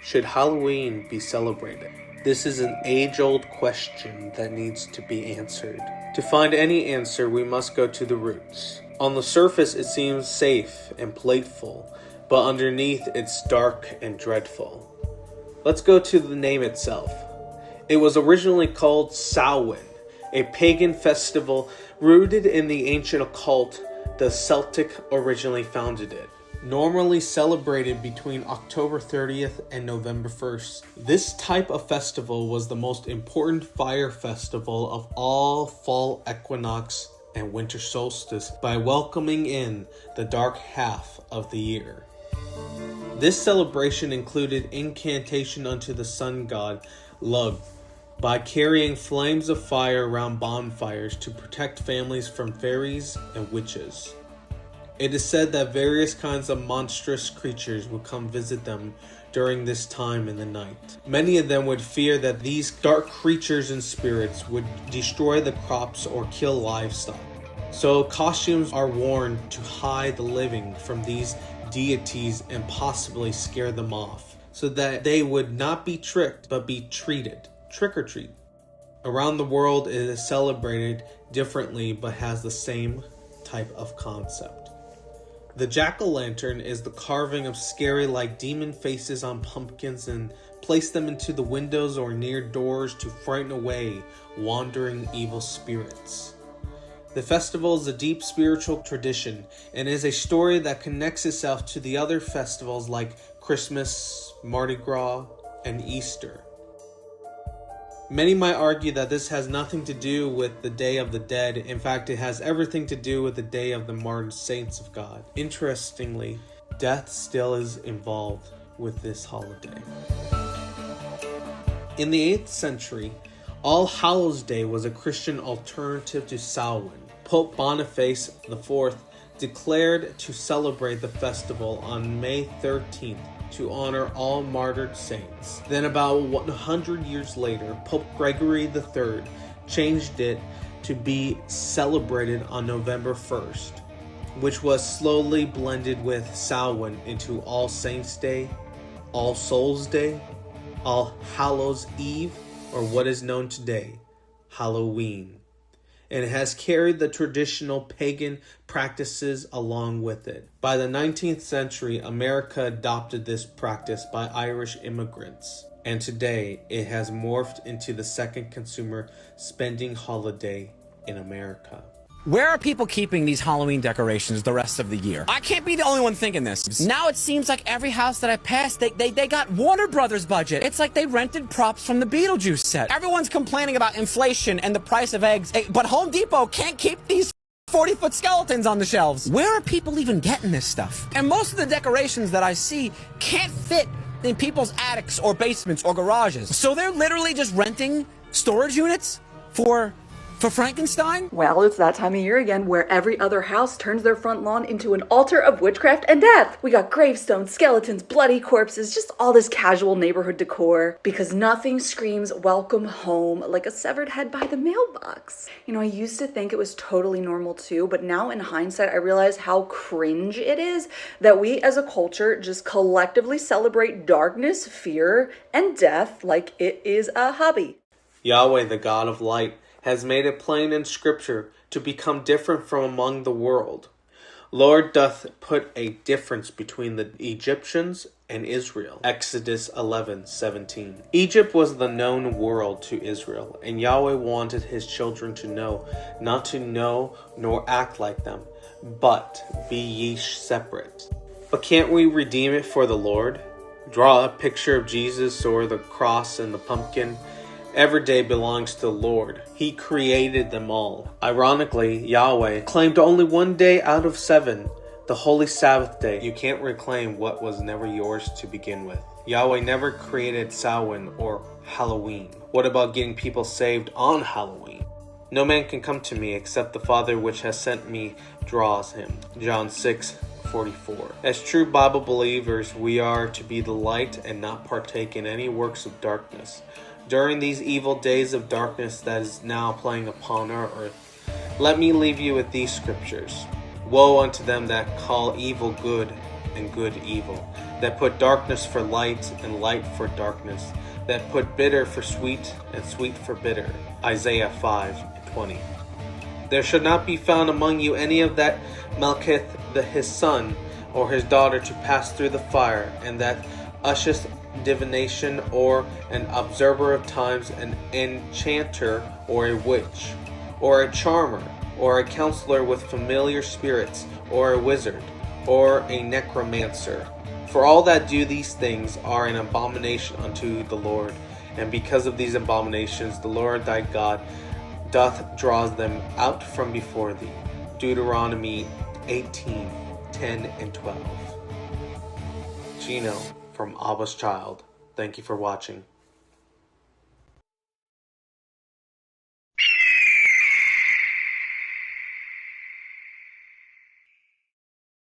Should Halloween be celebrated? This is an age-old question that needs to be answered. To find any answer, we must go to the roots. On the surface, it seems safe and playful, but underneath, it's dark and dreadful. Let's go to the name itself. It was originally called Samhain, a pagan festival rooted in the ancient occult. The Celtic originally founded it. Normally celebrated between October 30th and November 1st. This type of festival was the most important fire festival of all fall equinox and winter solstice by welcoming in the dark half of the year. This celebration included incantation unto the sun god Lugh by carrying flames of fire around bonfires to protect families from fairies and witches. It is said that various kinds of monstrous creatures would come visit them during this time in the night. Many of them would fear that these dark creatures and spirits would destroy the crops or kill livestock. So costumes are worn to hide the living from these deities and possibly scare them off, so that they would not be tricked but be treated. Trick or treat. Around the world, it is celebrated differently but has the same type of concept. The jack-o'-lantern is the carving of scary like demon faces on pumpkins and place them into the windows or near doors to frighten away wandering evil spirits. The festival is a deep spiritual tradition and is a story that connects itself to the other festivals like Christmas, Mardi Gras, and Easter. Many might argue that this has nothing to do with the Day of the Dead. In fact, it has everything to do with the Day of the Martyred Saints of God. Interestingly, death still is involved with this holiday. In the 8th century, All Hallows Day was a Christian alternative to Samhain. Pope Boniface IV declared to celebrate the festival on May 13th to honor all martyred saints. Then about 100 years later, Pope Gregory III changed it to be celebrated on November 1st, which was slowly blended with Samhain into All Saints Day, All Souls Day, All Hallows Eve, or what is known today, Halloween. And it has carried the traditional pagan practices along with it. By the 19th century, America adopted this practice by Irish immigrants, and today it has morphed into the second consumer spending holiday in America. Where are people keeping these Halloween decorations the rest of the year? I can't be the only one thinking this. Now it seems like every house that I pass, they got Warner Brothers budget. It's like they rented props from the Beetlejuice set. Everyone's complaining about inflation and the price of eggs, but Home Depot can't keep these 40-foot skeletons on the shelves. Where are people even getting this stuff? And most of the decorations that I see can't fit in people's attics or basements or garages. So they're literally just renting storage units for Frankenstein? Well, it's that time of year again where every other house turns their front lawn into an altar of witchcraft and death. We got gravestones, skeletons, bloody corpses, just all this casual neighborhood decor, because nothing screams welcome home like a severed head by the mailbox. You know, I used to think it was totally normal too, but now in hindsight, I realize how cringe it is that we as a culture just collectively celebrate darkness, fear, and death like it is a hobby. Yahweh, the God of light, has made it plain in Scripture to become different from among the world. Lord doth put a difference between the Egyptians and Israel. Exodus 11:17. Egypt was the known world to Israel, and Yahweh wanted his children to know, not to know nor act like them, but be ye separate. But can't we redeem it for the Lord? Draw a picture of Jesus or the cross and the pumpkin. Every day belongs to the Lord. He created them all. Ironically, Yahweh claimed only one day out of 7, the holy Sabbath day. You can't reclaim what was never yours to begin with. Yahweh never created Samhain or Halloween. What about getting people saved on Halloween? No man can come to me except the Father which has sent me draws him. John 6:44. As true Bible believers, we are to be the light and not partake in any works of darkness. During these evil days of darkness that is now playing upon our earth, let me leave you with these scriptures. Woe unto them that call evil good and good evil, that put darkness for light and light for darkness, that put bitter for sweet and sweet for bitter. Isaiah 5:20. There should not be found among you any of that maketh his son or his daughter to pass through the fire, and that usheth divination, or an observer of times, an enchanter, or a witch, or a charmer, or a counselor with familiar spirits, or a wizard, or a necromancer. For all that do these things are an abomination unto the Lord, and because of these abominations the Lord thy God doth draw them out from before thee. Deuteronomy 18:10-12. Gino from ABBA'S Child. Thank you for watching.